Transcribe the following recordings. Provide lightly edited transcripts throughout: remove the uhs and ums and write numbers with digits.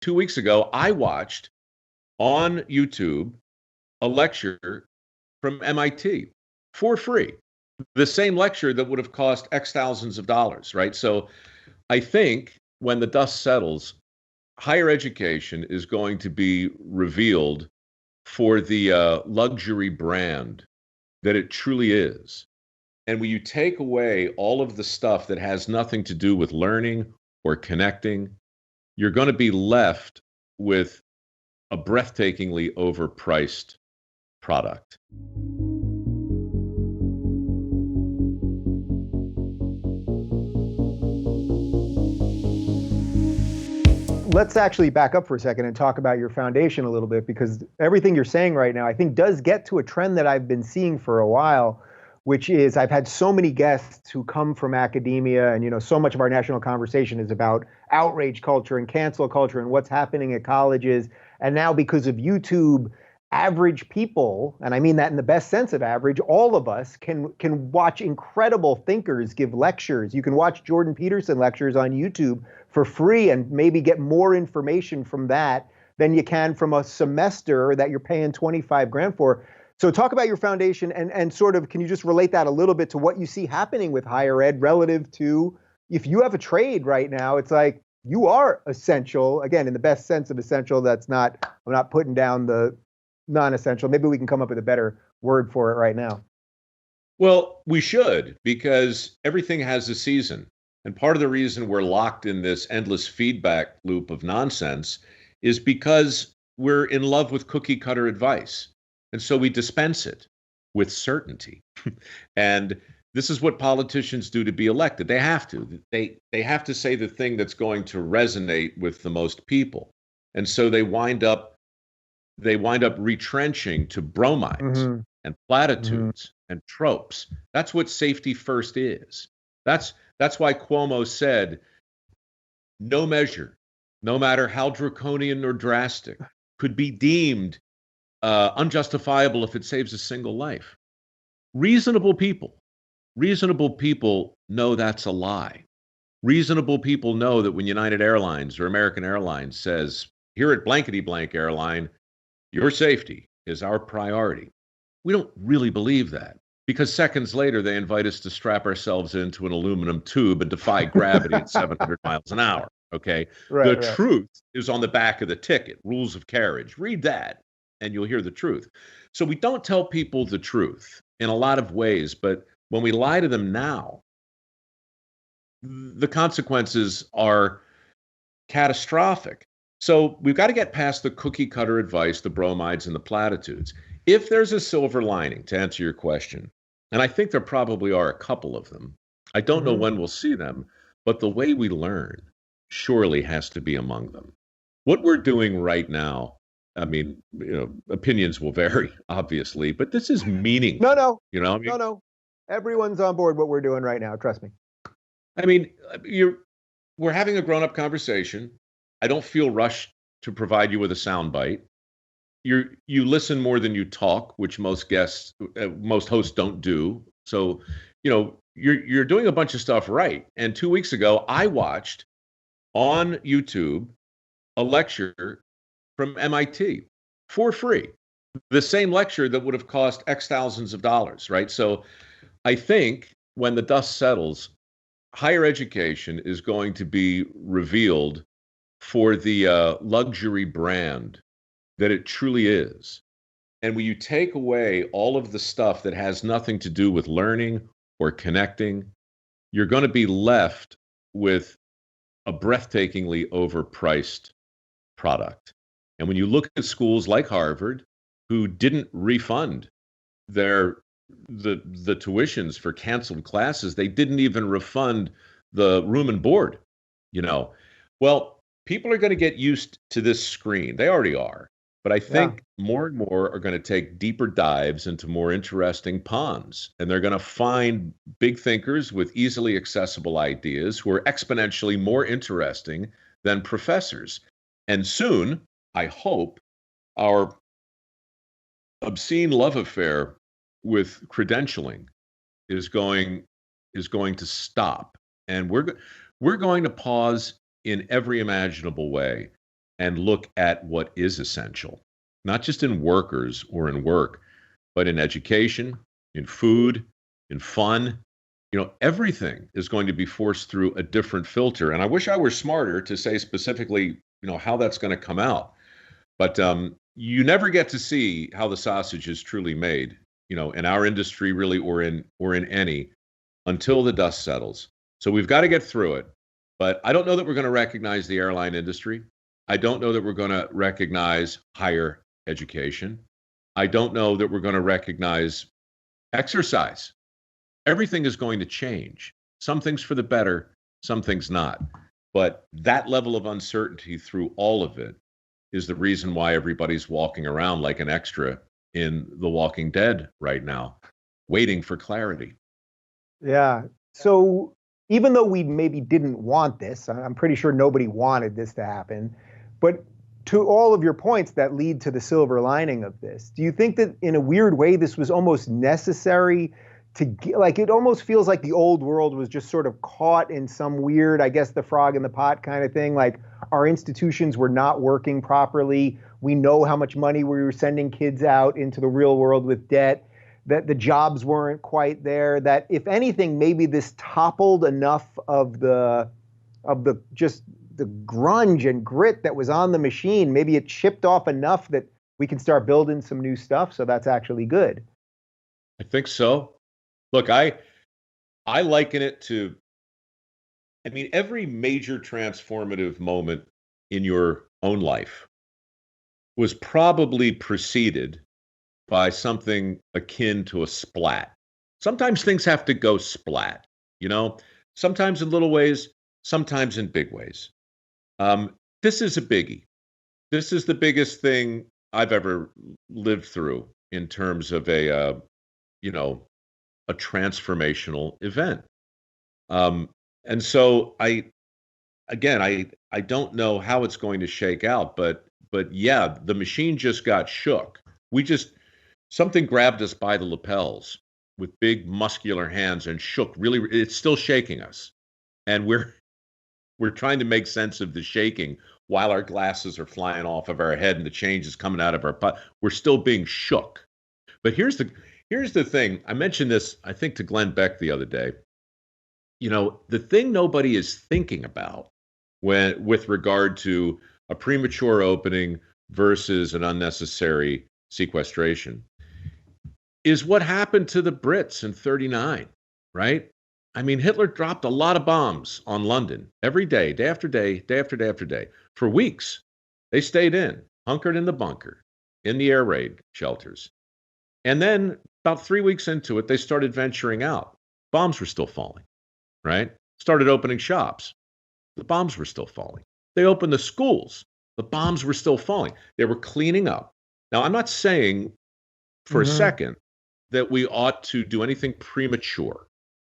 2 weeks ago, I watched on YouTube a lecture from MIT for free. The same lecture that would have cost X thousands of dollars, right? So I think when the dust settles, higher education is going to be revealed for the luxury brand that it truly is. And when you take away all of the stuff that has nothing to do with learning or connecting, you're going to be left with a breathtakingly overpriced product. Let's actually back up for a second and talk about your foundation a little bit, because everything you're saying right now, I think, does get to a trend that I've been seeing for a while, which is I've had so many guests who come from academia, and so much of our national conversation is about outrage culture and cancel culture and what's happening at colleges. And now, because of YouTube, average people, and I mean that in the best sense of average, all of us can watch incredible thinkers give lectures. You can watch Jordan Peterson lectures on YouTube for free and maybe get more information from that than you can from a semester that you're paying 25 grand for. So talk about your foundation and sort of, can you just relate that a little bit to what you see happening with higher ed relative to, if you have a trade right now, it's like you are essential, again, in the best sense of essential. I'm not putting down the non-essential. Maybe we can come up with a better word for it right now. Well, we should, because everything has a season. And part of the reason we're locked in this endless feedback loop of nonsense is because we're in love with cookie cutter advice. And so we dispense it with certainty. And this is what politicians do to be elected. They have to. They have to say the thing that's going to resonate with the most people. And so they wind up retrenching to bromides and platitudes and tropes. That's what safety first is. That's why Cuomo said, no measure, no matter how draconian or drastic, could be deemed unjustifiable if it saves a single life. Reasonable people know that's a lie. Reasonable people know that when United Airlines or American Airlines says, here at blankety blank airline, your safety is our priority, we don't really believe that, because seconds later they invite us to strap ourselves into an aluminum tube and defy gravity at 700 miles an hour. Okay. The truth is on the back of the ticket, rules of carriage. Read that and you'll hear the truth. So we don't tell people the truth in a lot of ways, but when we lie to them now, the consequences are catastrophic. So we've got to get past the cookie cutter advice, the bromides and the platitudes. If there's a silver lining, to answer your question, and I think there probably are a couple of them, I don't know when we'll see them, but the way we learn surely has to be among them. What we're doing right now, I mean, opinions will vary, obviously, but this is meaningful. No. Everyone's on board what we're doing right now. Trust me. I mean, we're having a grown-up conversation. I don't feel rushed to provide you with a soundbite. You listen more than you talk, which most hosts don't do. So, you're doing a bunch of stuff right. And 2 weeks ago, I watched on YouTube a lecture from MIT for free. The same lecture that would have cost X thousands of dollars, right? So I think when the dust settles, higher education is going to be revealed for the luxury brand that it truly is. And when you take away all of the stuff that has nothing to do with learning or connecting, you're going to be left with a breathtakingly overpriced product. And when you look at schools like Harvard, who didn't refund the tuitions for canceled classes, they didn't even refund the room and board, Well, people are going to get used to this screen. They already are. But I think more and more are going to take deeper dives into more interesting ponds. And they're going to find big thinkers with easily accessible ideas who are exponentially more interesting than professors. And soon, I hope, our obscene love affair with credentialing is going to stop. And we're going to pause in every imaginable way and look at what is essential, not just in workers or in work, but in education, in food, in fun. Everything is going to be forced through a different filter. And I wish I were smarter to say specifically, how that's going to come out. But you never get to see how the sausage is truly made, in our industry really, or in any, until the dust settles. So we've got to get through it. But I don't know that we're going to recognize the airline industry. I don't know that we're going to recognize higher education. I don't know that we're going to recognize exercise. Everything is going to change. Some things for the better, some things not. But that level of uncertainty through all of it is the reason why everybody's walking around like an extra in The Walking Dead right now, waiting for clarity. Yeah. So even though we maybe didn't want this, I'm pretty sure nobody wanted this to happen, but to all of your points that lead to the silver lining of this, do you think that in a weird way this was almost necessary to get, like, it almost feels like the old world was just sort of caught in some weird, I guess, the frog in the pot kind of thing, like our institutions were not working properly. We know how much money we were sending kids out into the real world with debt, that the jobs weren't quite there, that if anything, maybe this toppled enough of the just the grunge and grit that was on the machine. Maybe it chipped off enough that we can start building some new stuff. So that's actually good. I think so. Look, I liken it to, every major transformative moment in your own life was probably preceded by something akin to a splat. Sometimes things have to go splat, sometimes in little ways, sometimes in big ways. This is a biggie. This is the biggest thing I've ever lived through in terms of a transformational event. And so I don't know how it's going to shake out, but yeah, the machine just got shook. Something grabbed us by the lapels with big muscular hands and shook. Really, it's still shaking us. And we're trying to make sense of the shaking while our glasses are flying off of our head and the change is coming out of our butt. We're still being shook. But here's the thing. I mentioned this, I think, to Glenn Beck the other day. The thing nobody is thinking about with regard to a premature opening versus an unnecessary sequestration is what happened to the Brits in 1939, right? Hitler dropped a lot of bombs on London every day, day after day, day after day after day. For weeks, they stayed hunkered in the bunker, in the air raid shelters. And then about 3 weeks into it, they started venturing out. Bombs were still falling, right? Started opening shops. The bombs were still falling. They opened the schools. The bombs were still falling. They were cleaning up. Now, I'm not saying for a second that we ought to do anything premature.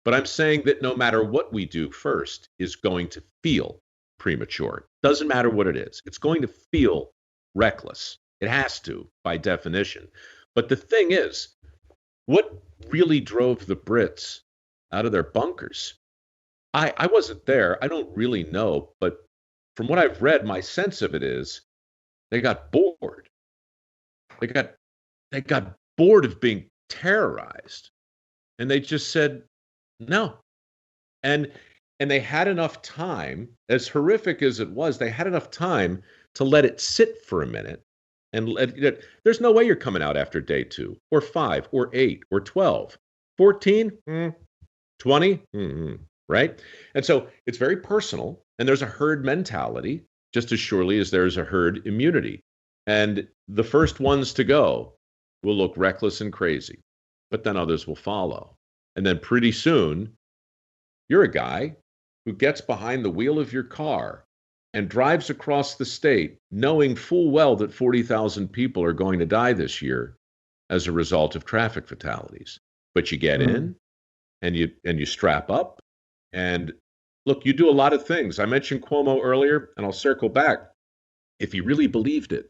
But I'm saying that no matter what we do first is going to feel premature. Doesn't matter what it is. It's going to feel reckless. It has to, by definition. But the thing is, what really drove the Brits out of their bunkers? I wasn't there. I don't really know. But from what I've read, my sense of it is they got bored. They got bored of being terrorized. And they just said, no. And they had enough time, as horrific as it was, they had enough time to let it sit for a minute. And there's no way you're coming out after day 2 or 5 or 8 or 12, 14, 20, right? And so it's very personal. And there's a herd mentality just as surely as there's a herd immunity. And the first ones to go will look reckless and crazy, but then others will follow. And then pretty soon, you're a guy who gets behind the wheel of your car and drives across the state knowing full well that 40,000 people are going to die this year as a result of traffic fatalities. But you get in and you strap up and look, you do a lot of things. I mentioned Cuomo earlier, and I'll circle back. If he really believed it,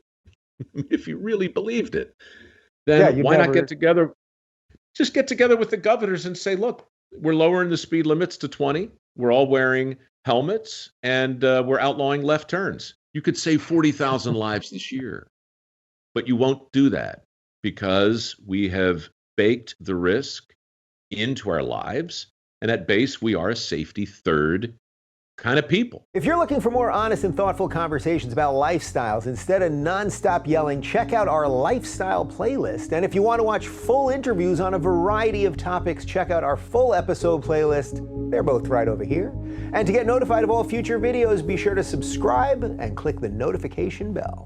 then why not get together? Just get together with the governors and say, look, we're lowering the speed limits to 20. We're all wearing helmets, and we're outlawing left turns. You could save 40,000 lives this year, but you won't do that because we have baked the risk into our lives. And at base, we are a safety third kind of people. If you're looking for more honest and thoughtful conversations about lifestyles instead of nonstop yelling, check out our lifestyle playlist. And if you want to watch full interviews on a variety of topics, check out our full episode playlist. They're both right over here. And to get notified of all future videos, be sure to subscribe and click the notification bell.